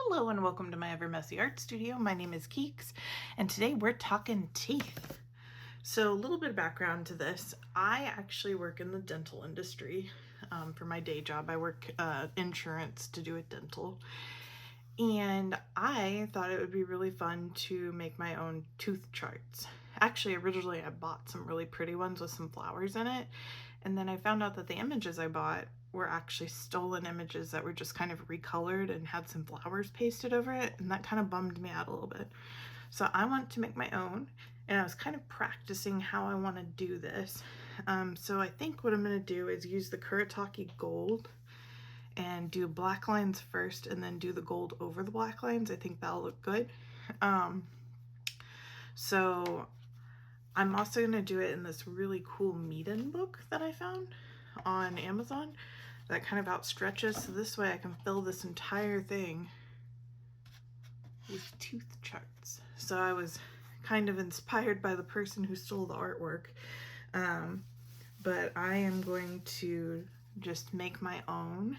Hello and welcome to my Ever Messy Art Studio. My name is Keeks and today we're talking teeth. So a little bit of background to this. I actually work in the dental industry. For my day job, I work insurance to do with dental. And I thought it would be really fun to make my own tooth charts. Actually, originally I bought some really pretty ones with some flowers in it. And then I found out that the images I bought were actually stolen images that were just kind of recolored and had some flowers pasted over it, and that kind of bummed me out a little bit. So I want to make my own, and I was kind of practicing how I want to do this. So I think what I'm going to do is use the Kuretake Gold and do black lines first and then do the gold over the black lines. I think that'll look good. So I'm also going to do it in this really cool Meeden book that I found on Amazon that kind of outstretches, so this way I can fill this entire thing with tooth charts. So I was kind of inspired by the person who stole the artwork, but I am going to just make my own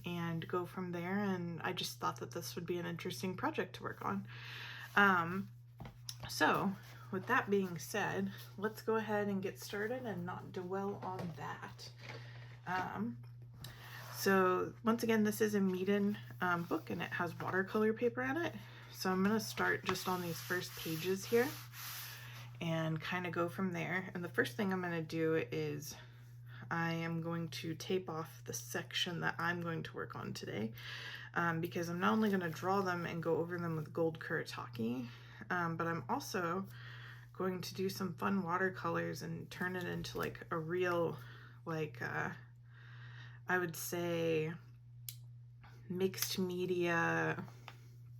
and go from there, and I just thought that this would be an interesting project to work on. So with that being said, let's go ahead and get started and not dwell on that. So once again, this is a Meeden book and it has watercolor paper in it. So I'm going to start just on these first pages here and kind of go from there. And the first thing I'm going to do is I am going to tape off the section that I'm going to work on today, because I'm not only going to draw them and go over them with gold Kuretake, but I'm also going to do some fun watercolors and turn it into like a real, like, I would say mixed media,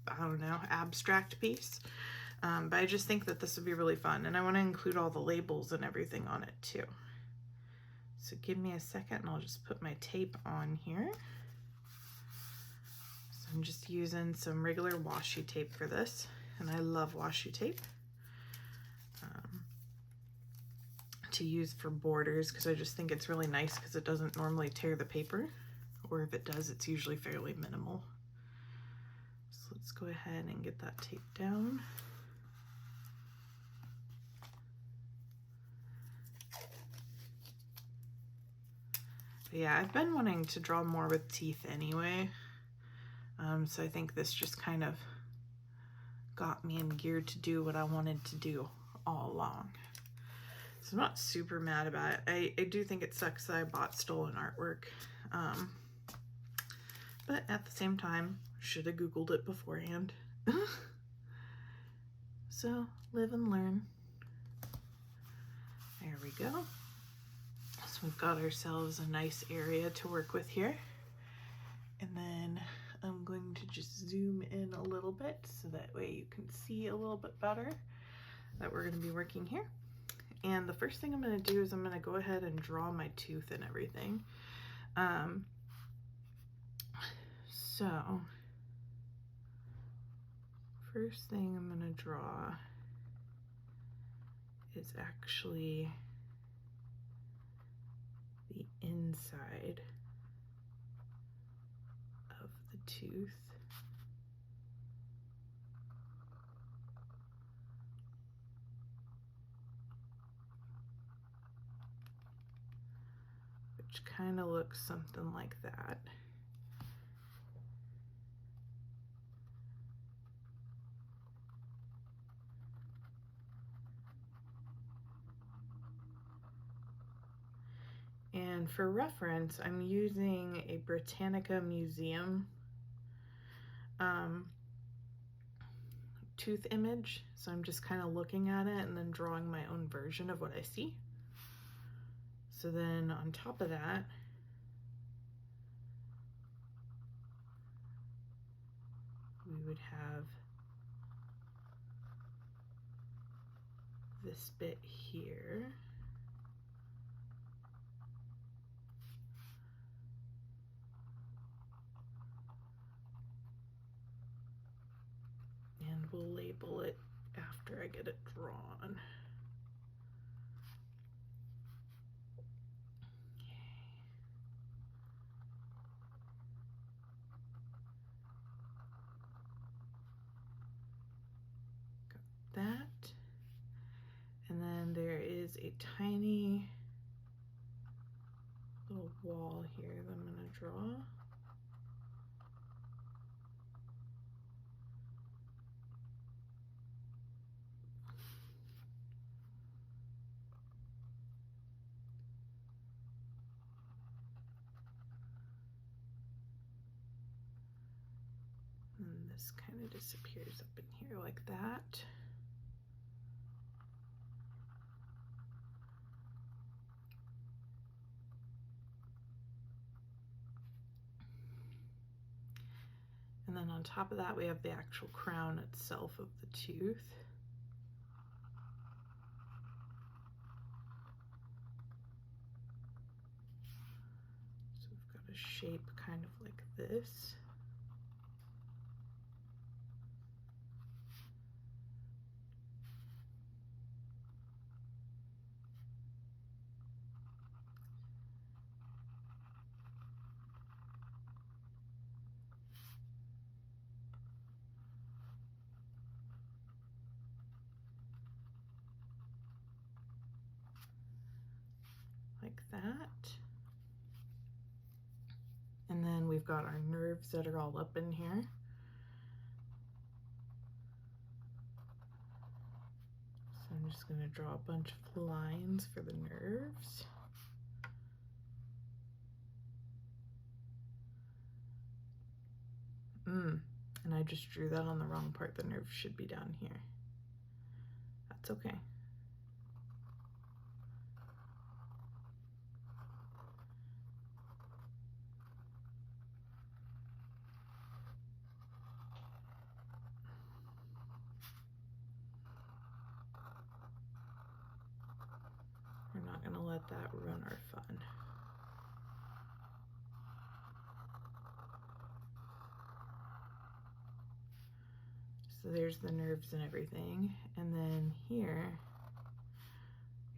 I don't know, abstract piece. But I just think that this would be really fun, and I want to include all the labels and everything on it too. So give me a second and I'll just put my tape on here. So I'm just using some regular washi tape for this, and I love washi tape to use for borders because I just think it's really nice because it doesn't normally tear the paper, or if it does, it's usually fairly minimal. So let's go ahead and get that tape down. But yeah, I've been wanting to draw more with teeth anyway, so I think this just kind of got me in gear to do what I wanted to do all along. So I'm not super mad about it. I do think it sucks that I bought stolen artwork, but at the same time, should have Googled it beforehand. So live and learn. There we go. So we've got ourselves a nice area to work with here. And then I'm going to just zoom in a little bit so that way you can see a little bit better that we're going to be working here. And the first thing I'm going to do is I'm going to go ahead and draw my tooth and everything. So first thing I'm going to draw is actually the inside of the tooth. Which kind of looks something like that. And for reference, I'm using a Britannica Museum tooth image. So I'm just kind of looking at it and then drawing my own version of what I see. So then on top of that, we would have this bit here. And we'll label it after I get it drawn. tiny little wall here that I'm going to draw. And this kind of disappears up in here like that. And then on top of that, we have the actual crown itself of the tooth. So we've got a shape kind of like this. Like that. And then we've got our nerves that are all up in here. So I'm just going to draw a bunch of lines for the nerves. And I just drew that on the wrong part. The nerve should be down here. That's okay. We're not going to let that ruin our fun. So there's the nerves and everything. And then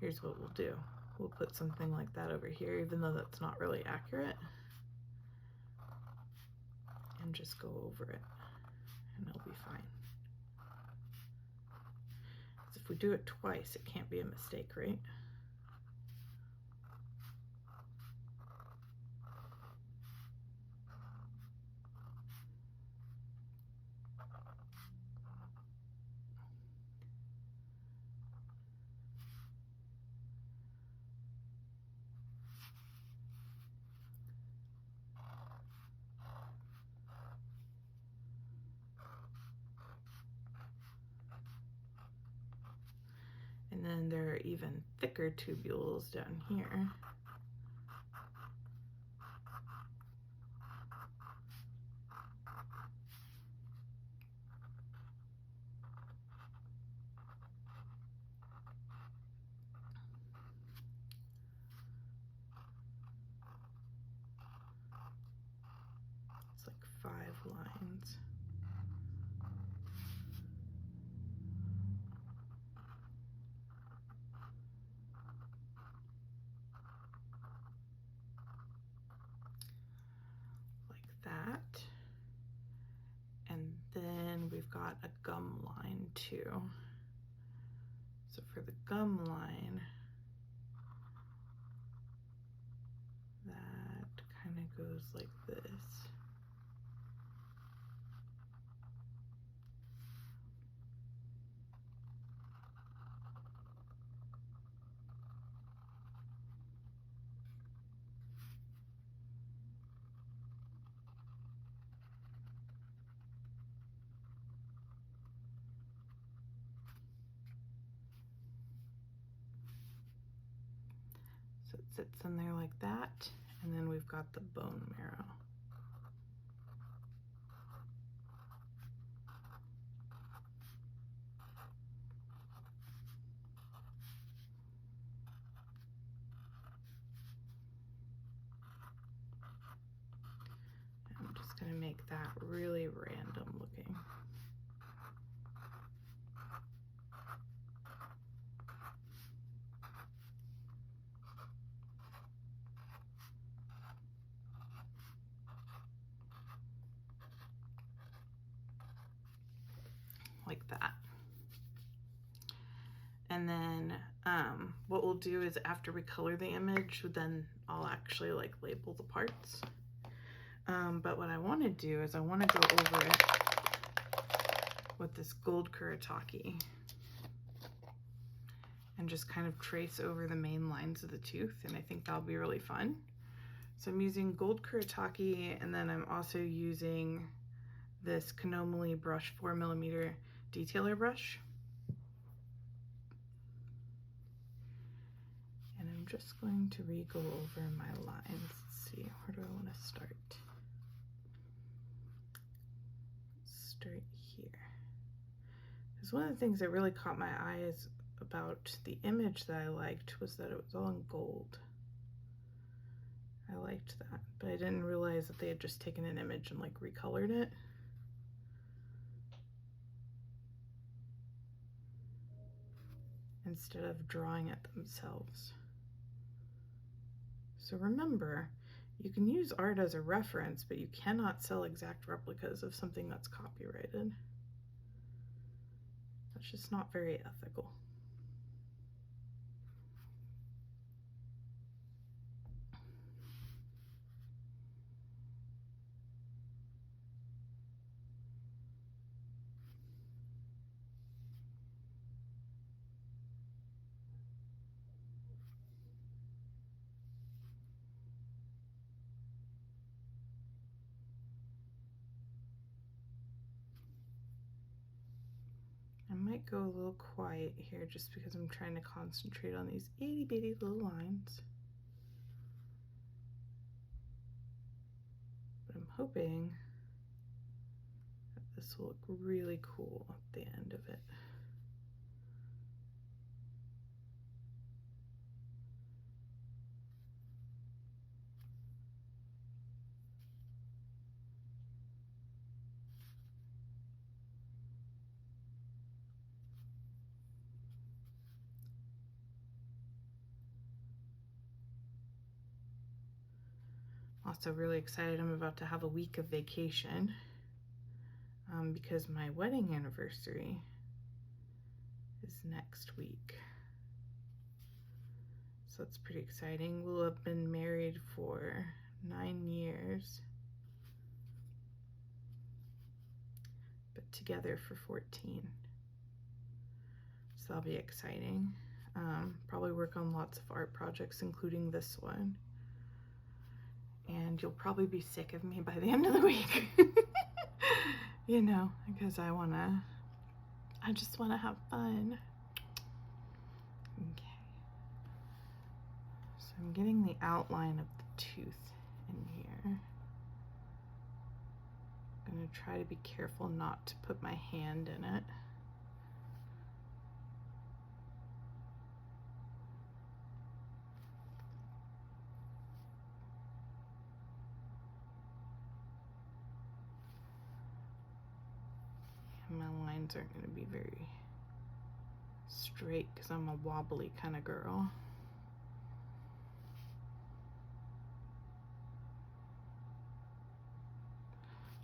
here's what we'll do. We'll put something like that over here, even though that's not really accurate. And just go over it, and it'll be fine. Because if we do it twice, it can't be a mistake, right? And then there are even thicker tubules down here. It's like 5 lines. That. And then we've got a gum line too. So for the gum line, that kind of goes like this. So it sits in there like that, and then we've got the bone marrow. I'm just going to make that really random looking. Like that. And then what we'll do is after we color the image, then I'll actually like label the parts. But what I want to do is I want to go over it with this gold Kuretake and just kind of trace over the main lines of the tooth, and I think that'll be really fun. So I'm using gold Kuretake, and then I'm also using this Konomali brush 4mm detailer brush. And I'm just going to re-go over my lines. Let's see, where do I want to start? Start here. Because one of the things that really caught my eyes about the image that I liked was that it was all in gold. I liked that, but I didn't realize that they had just taken an image and like recolored it. Instead of drawing it themselves. So remember, you can use art as a reference, but you cannot sell exact replicas of something that's copyrighted. That's just not very ethical. I might go a little quiet here just because I'm trying to concentrate on these itty bitty little lines. But I'm hoping that this will look really cool at the end of it. Also really excited, I'm about to have a week of vacation because my wedding anniversary is next week. So that's pretty exciting. We'll have been married for 9 years, but together for 14. So that'll be exciting. Probably work on lots of art projects, including this one. And you'll probably be sick of me by the end of the week. You know, because I just wanna have fun. Okay. So I'm getting the outline of the tooth in here. I'm gonna try to be careful not to put my hand in it. My lines aren't going to be very straight because I'm a wobbly kind of girl.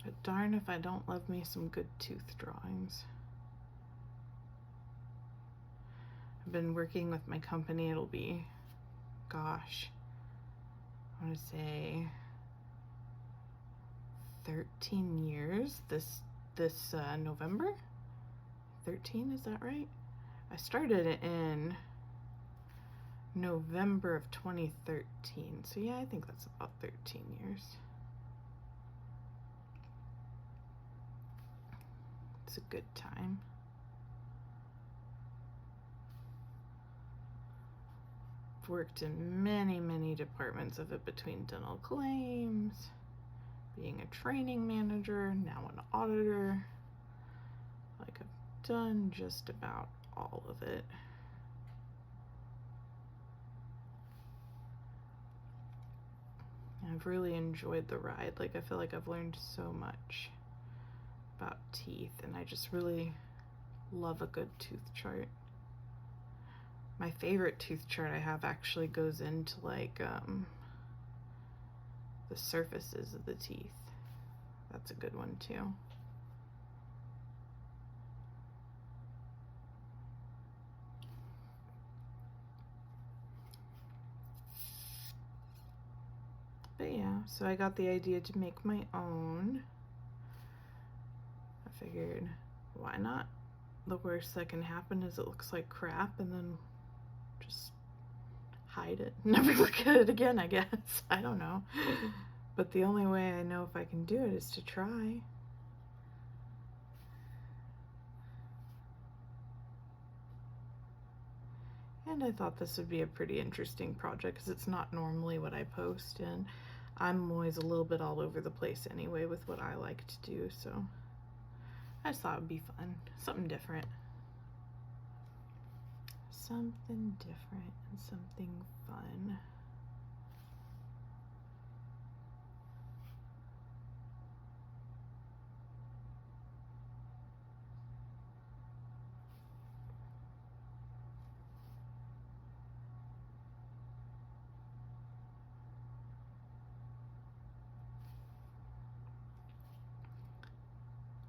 But darn if I don't love me some good tooth drawings. I've been working with my company, it'll be, gosh, I want to say 13 years this November. 13, is that right? I started it in November of 2013, so yeah, I think that's about 13 years. It's a good time. I've worked in many departments of it, between dental claims, being a training manager, now an auditor. Like, I've done just about all of it. And I've really enjoyed the ride. Like, I feel like I've learned so much about teeth, and I just really love a good tooth chart. My favorite tooth chart I have actually goes into like the surfaces of the teeth. That's a good one too. But yeah, so I got the idea to make my own. I figured, why not? The worst that can happen is it looks like crap, and then just hide it. Never look at it again, I guess. I don't know. But the only way I know if I can do it is to try. And I thought this would be a pretty interesting project because it's not normally what I post, and I'm always a little bit all over the place anyway with what I like to do, so I just thought it would be fun. Something different. Something different and something fun.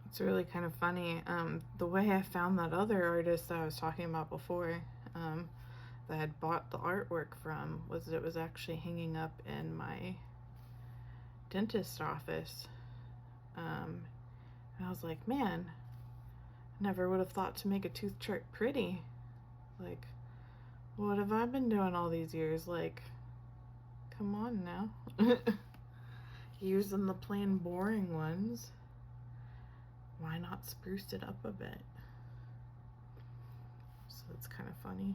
It's really kind of funny. The way I found that other artist that I was talking about before, that I had bought the artwork from, was that it was actually hanging up in my dentist office. And I was like, man, I never would have thought to make a tooth chart pretty. Like, what have I been doing all these years? Like, come on now. Using the plain boring ones. Why not spruce it up a bit? So it's kind of funny.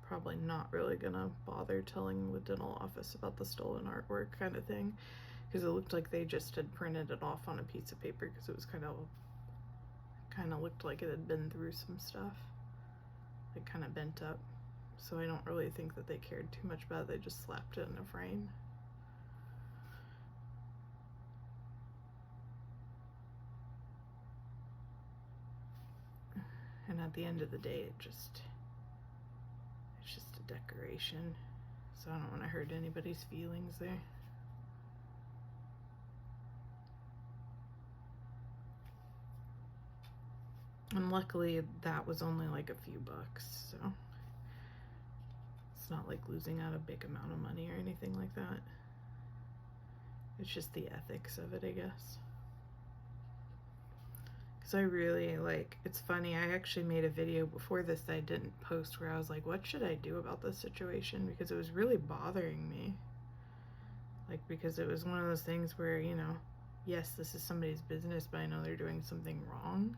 Probably not really gonna bother telling the dental office about the stolen artwork kind of thing, because it looked like they just had printed it off on a piece of paper because it was kind of looked like it had been through some stuff. It kind of bent up. So I don't really think that they cared too much about it. They just slapped it in a frame. And at the end of the day, it's just a decoration. So I don't want to hurt anybody's feelings there. And luckily that was only like a few bucks, so it's not like losing out a big amount of money or anything like that. It's just the ethics of it, I guess. Because I really it's funny, I actually made a video before this that I didn't post where I was like, what should I do about this situation? Because it was really bothering me. Like, because it was one of those things where, you know, yes, this is somebody's business, but I know they're doing something wrong.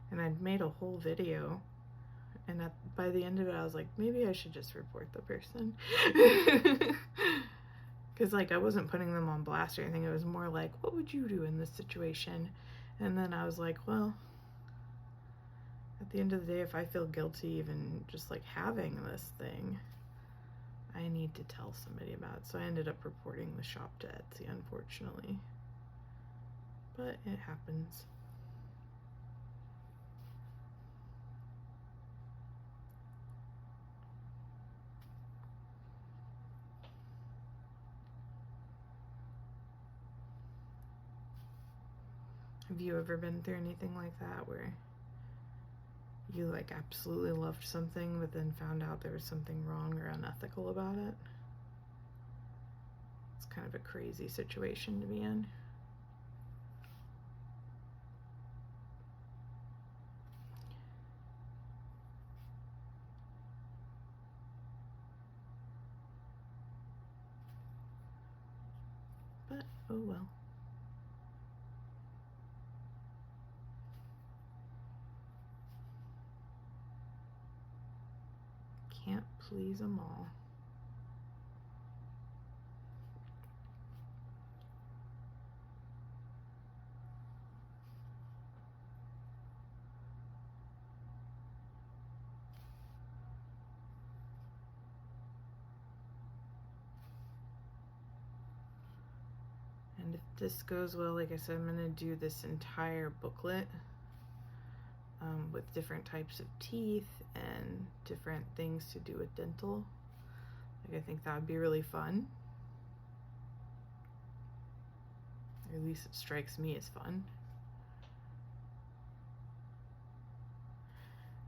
And I'd made a whole video, and by the end of it I was like, maybe I should just report the person. Because like I wasn't putting them on blast or anything. It was more like, what would you do in this situation? And then I was like, well, at the end of the day, if I feel guilty even just like having this thing, I need to tell somebody about it. So I ended up reporting the shop to Etsy, unfortunately. But it happens. Have you ever been through anything like that where you like absolutely loved something but then found out there was something wrong or unethical about it? It's kind of a crazy situation to be in. But oh well. Can't please them all. And if this goes well, like I said, I'm going to do this entire booklet with different types of teeth and different things to do with dental. Like, I think that would be really fun. Or at least it strikes me as fun.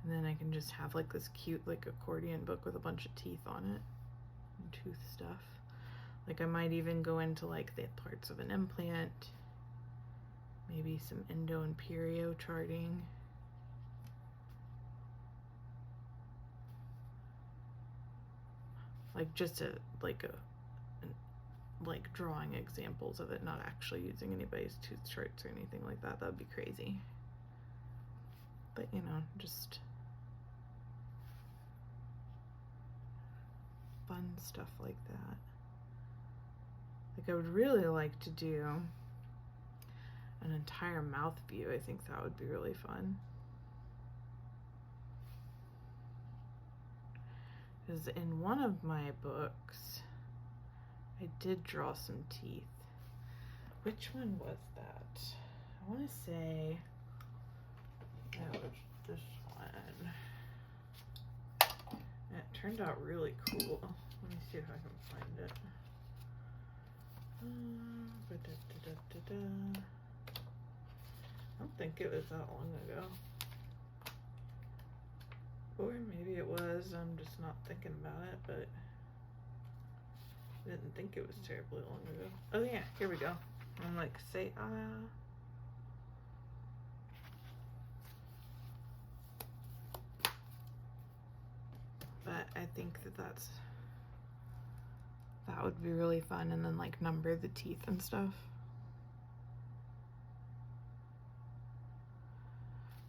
And then I can just have like this cute like accordion book with a bunch of teeth on it and tooth stuff. Like I might even go into like the parts of an implant, maybe some endo and perio charting. Like just like drawing examples of it, not actually using anybody's tooth charts or anything like that. That would be crazy. But you know, just fun stuff like that. Like I would really like to do an entire mouth view. I think that would be really fun. Because in one of my books, I did draw some teeth. Which one was that? I want to say that was this one. And it turned out really cool. Let me see if I can find it. I don't think it was that long ago. Or maybe it was, I'm just not thinking about it, but I didn't think it was terribly long ago. Oh yeah, here we go. I'm like, say but I think that would be really fun, and then like number the teeth and stuff.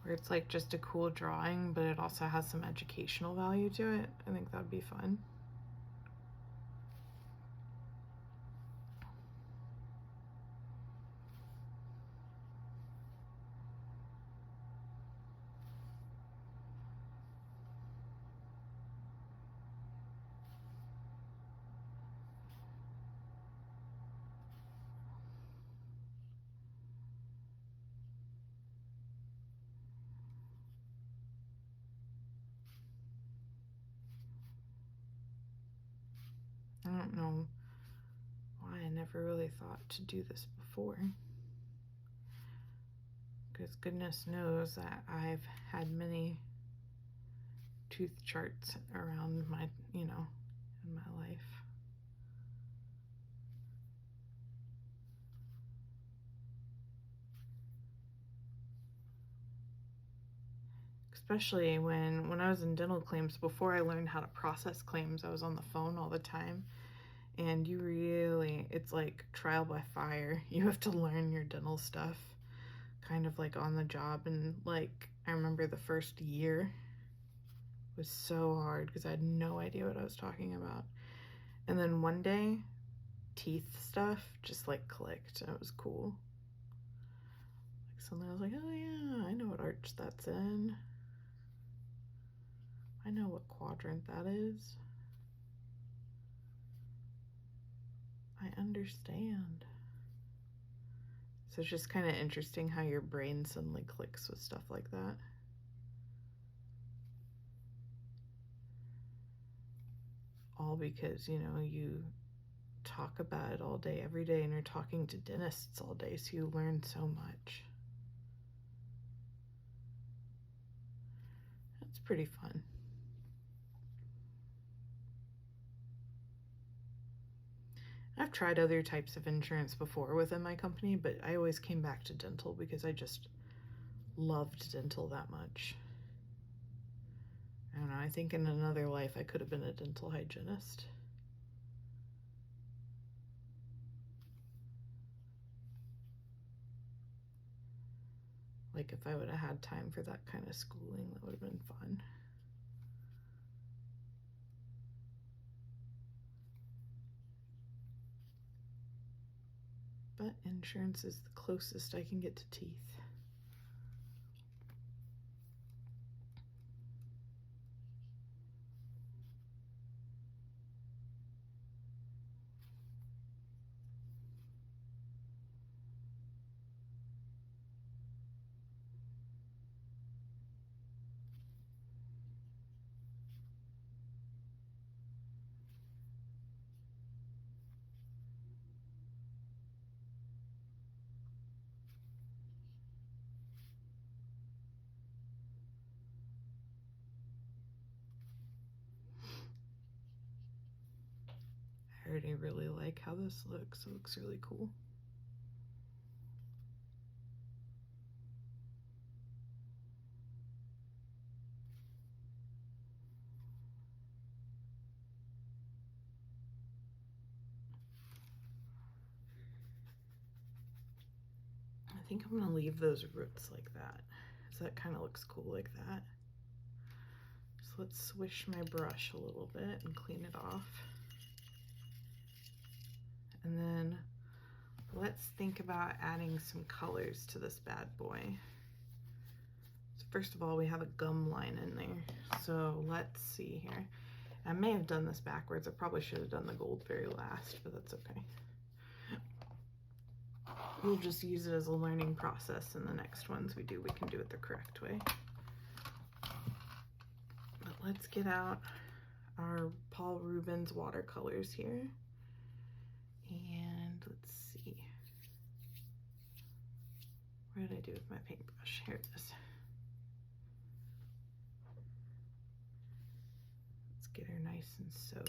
Where it's like just a cool drawing, but it also has some educational value to it. I think that'd be fun. I don't know why I never really thought to do this before. Because goodness knows that I've had many tooth charts around my, you know, in my life. Especially when I was in dental claims, before I learned how to process claims, I was on the phone all the time. And you really, it's like trial by fire. You have to learn your dental stuff kind of like on the job. And like, I remember the first year was so hard because I had no idea what I was talking about. And then one day, teeth stuff just like clicked and it was cool. Like suddenly I was like, oh yeah, I know what arch that's in. I know what quadrant that is. I understand. So it's just kind of interesting how your brain suddenly clicks with stuff like that. All because, you know, you talk about it all day, every day, and you're talking to dentists all day, so you learn so much. That's pretty fun. I've tried other types of insurance before within my company, but I always came back to dental because I just loved dental that much. I don't know, I think in another life I could have been a dental hygienist. Like if I would have had time for that kind of schooling, that would have been fun. But insurance is the closest I can get to teeth. already really like how this looks. It looks really cool. I think I'm gonna leave those roots like that, so that kind of looks cool like that. So let's swish my brush a little bit and clean it off. And then let's think about adding some colors to this bad boy. So first of all, we have a gum line in there. So let's see here. I may have done this backwards. I probably should have done the gold very last, but that's okay. We'll just use it as a learning process, and the next ones we do, we can do it the correct way. But let's get out our Paul Rubens watercolors here. And let's see. What did I do with my paintbrush? Here it is. Let's get her nice and soaked.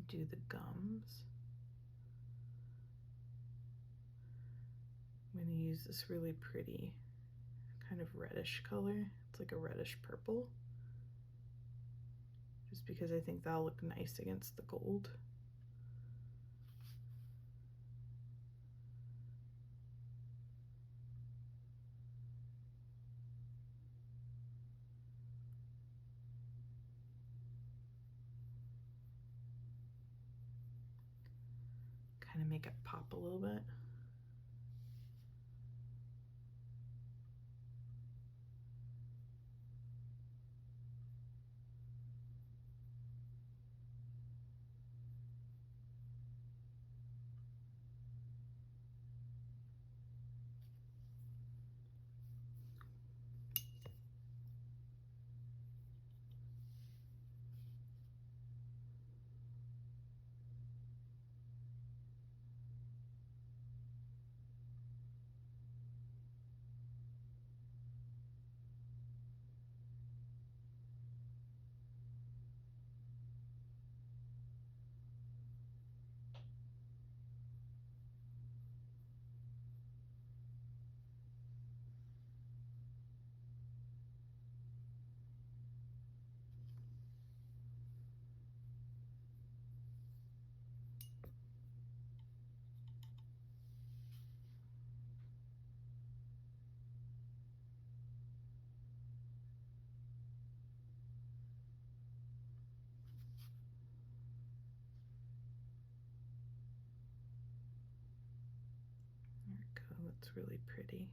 Do the gums. I'm going to use this really pretty kind of reddish color. It's like a reddish purple. Just because I think that'll look nice against the gold. Kind of make it pop a little bit. There we go, that's really pretty.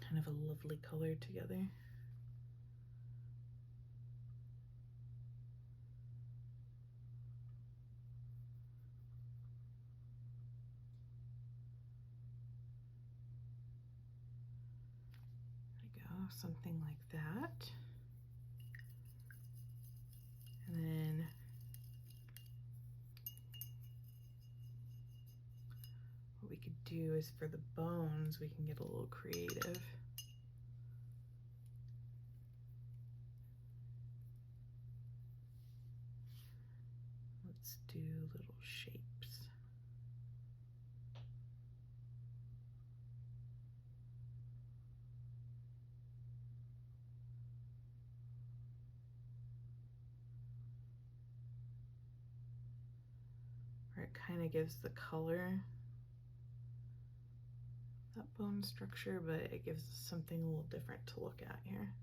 Kind of a lovely color together. There we go, something like that. And then what we could do is for the bones, we can get a little creative. Let's do little shapes. Where it kind of gives the color, that bone structure, but it gives us something a little different to look at here.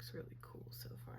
looks really cool so far.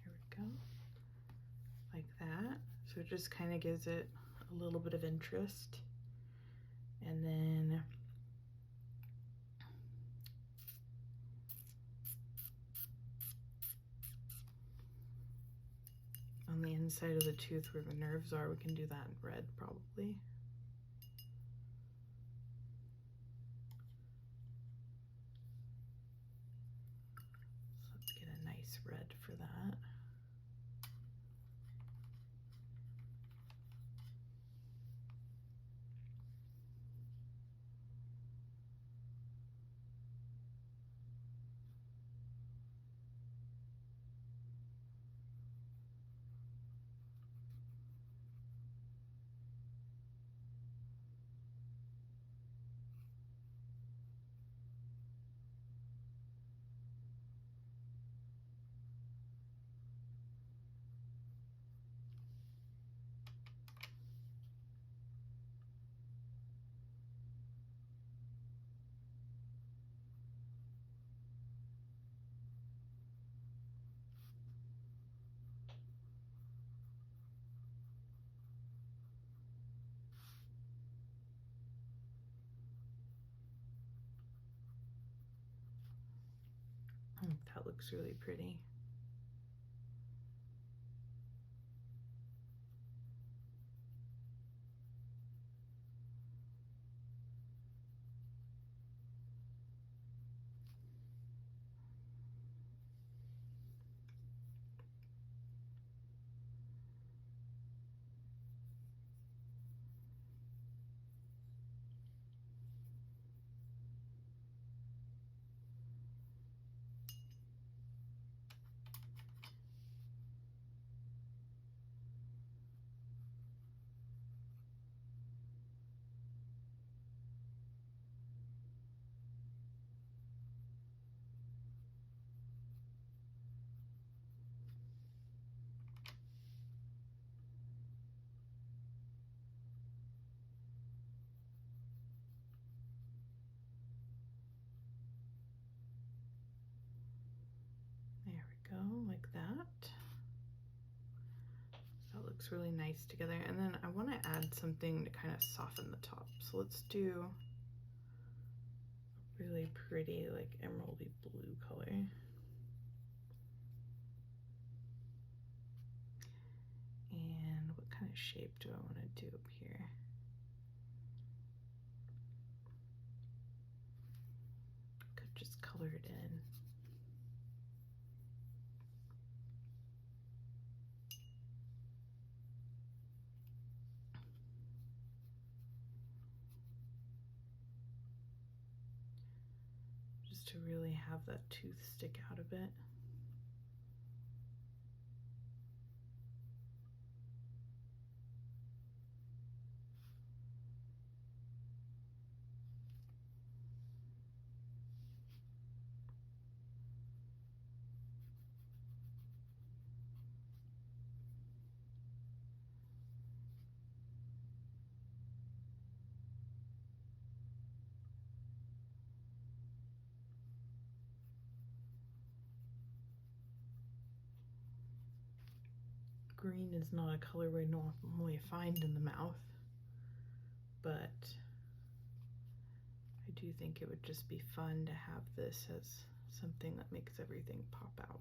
Here we go, like that. So it just kind of gives it a little bit of interest. And then on the inside of the tooth where the nerves are, we can do that in red probably. So let's get a nice red for that. That looks really pretty. There we go, like that. That looks really nice together. And then I want to add something to kind of soften the top. So let's do a really pretty, like emeraldy blue color. And what kind of shape do I want to do up here? Could just color it in. Just to really have that tooth stick out a bit. Green is not a color we normally find in the mouth, but I do think it would just be fun to have this as something that makes everything pop out.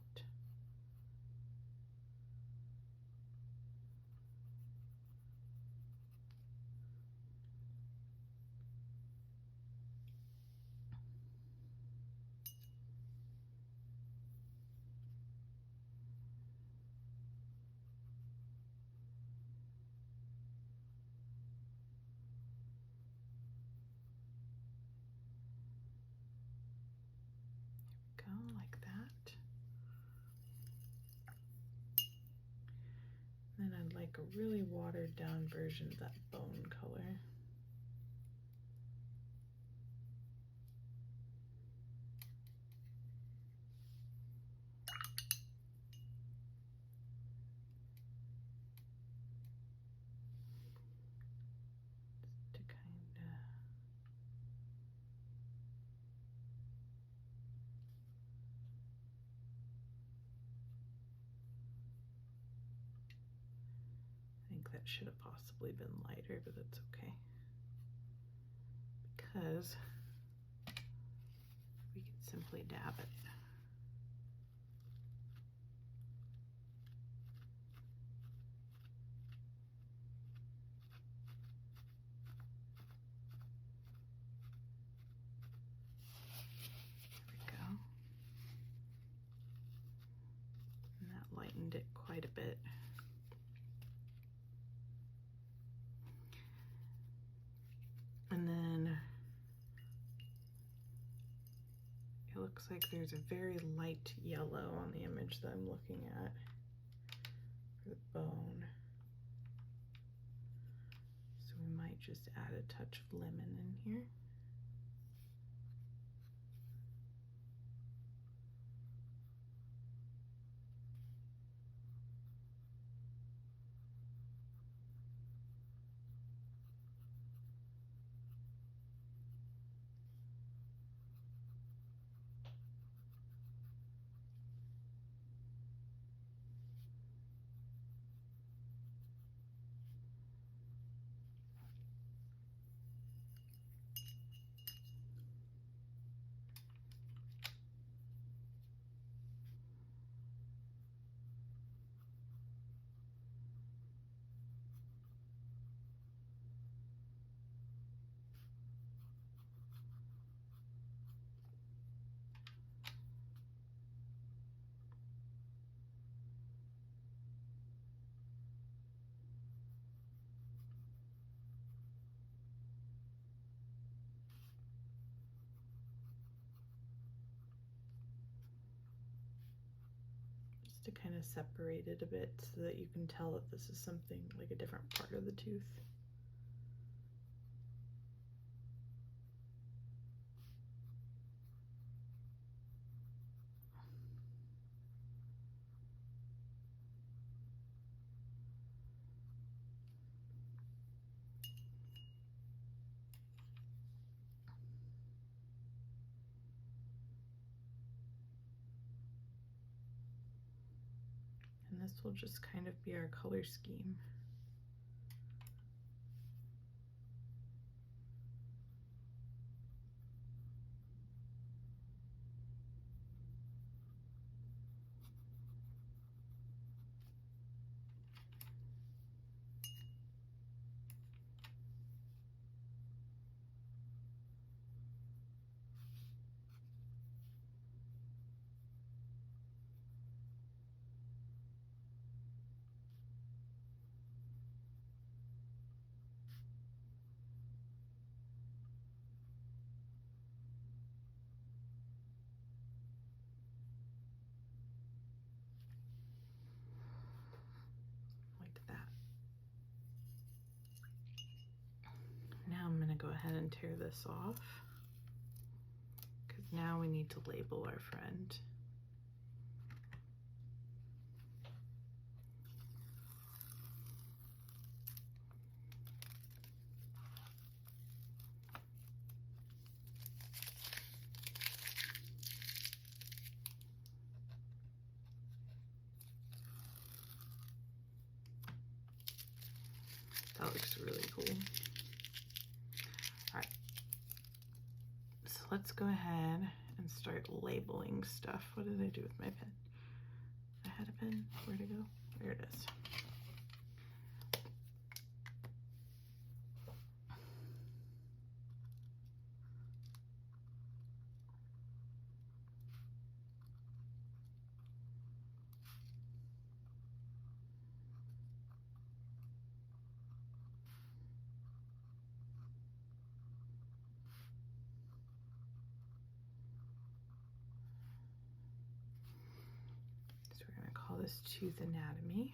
like a really watered down version of that bone color. To kind of I think that should have possibly been lighter, but that's okay. Because we can simply dab it. There we go. And that lightened it quite a bit. And then it looks like there's a very light yellow on the image that I'm looking at for the bone. So we might just add a touch of lemon in here. To kind of separate it a bit so that you can tell that this is something like a different part of the tooth. And this will just kind of be our color scheme. I'm going to go ahead and tear this off because now we need to label our friend. That looks really cool. All right, so let's go ahead and start labeling stuff. What did I do with my pen? I had a pen. Where'd it go? There it is. So we're going to call this tooth anatomy.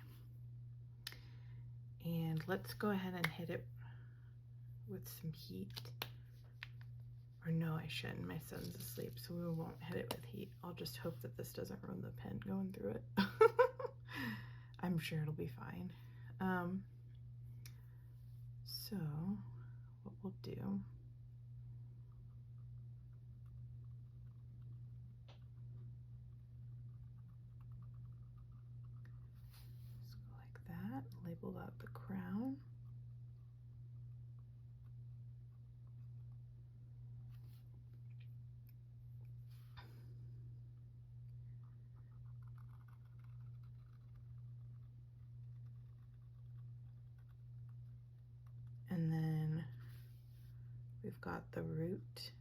And let's go ahead and hit it with some heat. Or no, I shouldn't. My son's asleep, so we won't hit it with heat. I'll just hope that this doesn't ruin the pen going through it. I'm sure it'll be fine. So what we'll do, just go like that, label out the crown. And then we've got the root.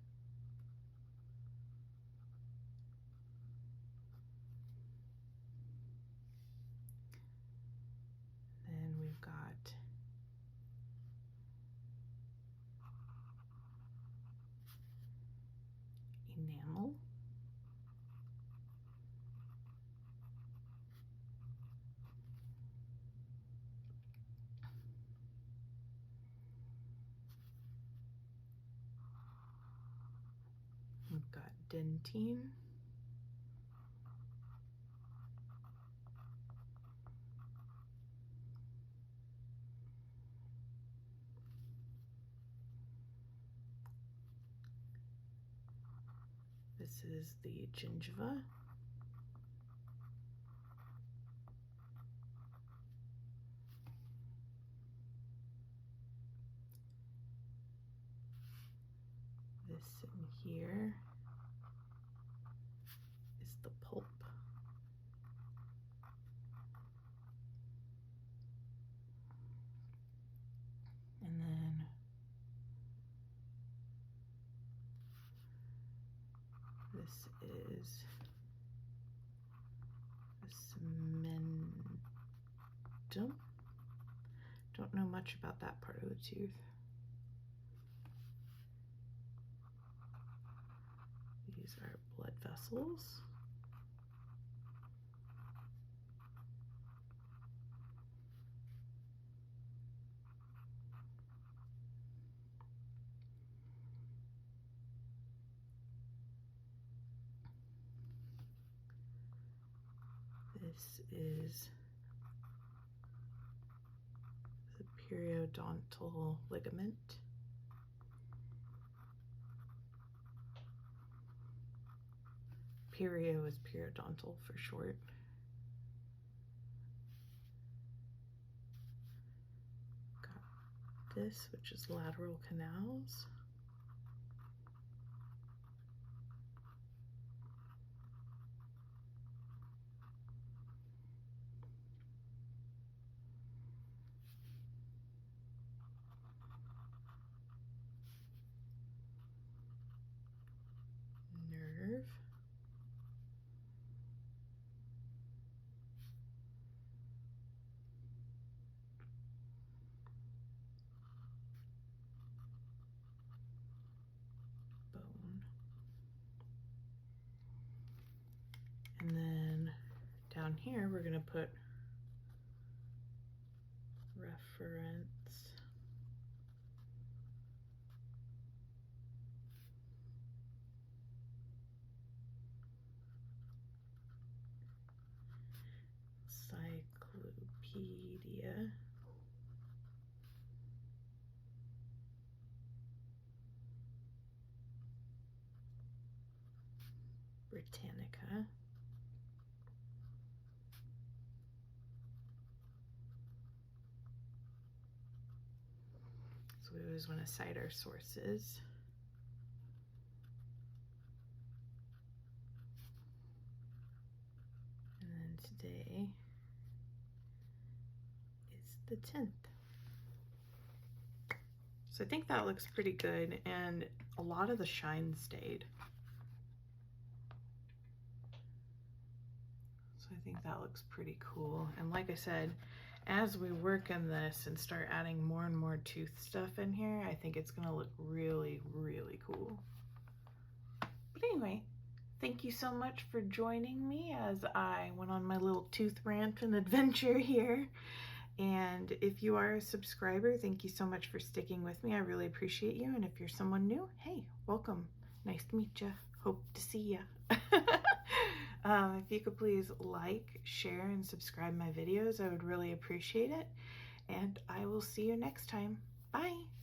Then we've got enamel. We've got dentine. This is the gingiva. This in here is the pulp. And then this is the cementum. Don't know much about that part of the tooth. These are blood vessels. This is the periodontal ligament. Perio is periodontal for short. Got this, which is lateral canals. Nerve. Bone. And then down here we're going to put reference. Cyclopedia. Britannica. So we always want to cite our sources. And then today is the 10th. So I think that looks pretty good, and a lot of the shine stayed. So I think that looks pretty cool. And like I said, as we work in this and start adding more and more tooth stuff in here, I think it's gonna look really, really cool. But anyway, thank you so much for joining me as I went on my little tooth rant and adventure here. And if you are a subscriber, thank you so much for sticking with me. I really appreciate you. And if you're someone new, hey, welcome. Nice to meet you. Hope to see you. If you could please like, share, and subscribe my videos, I would really appreciate it. And I will see you next time. Bye.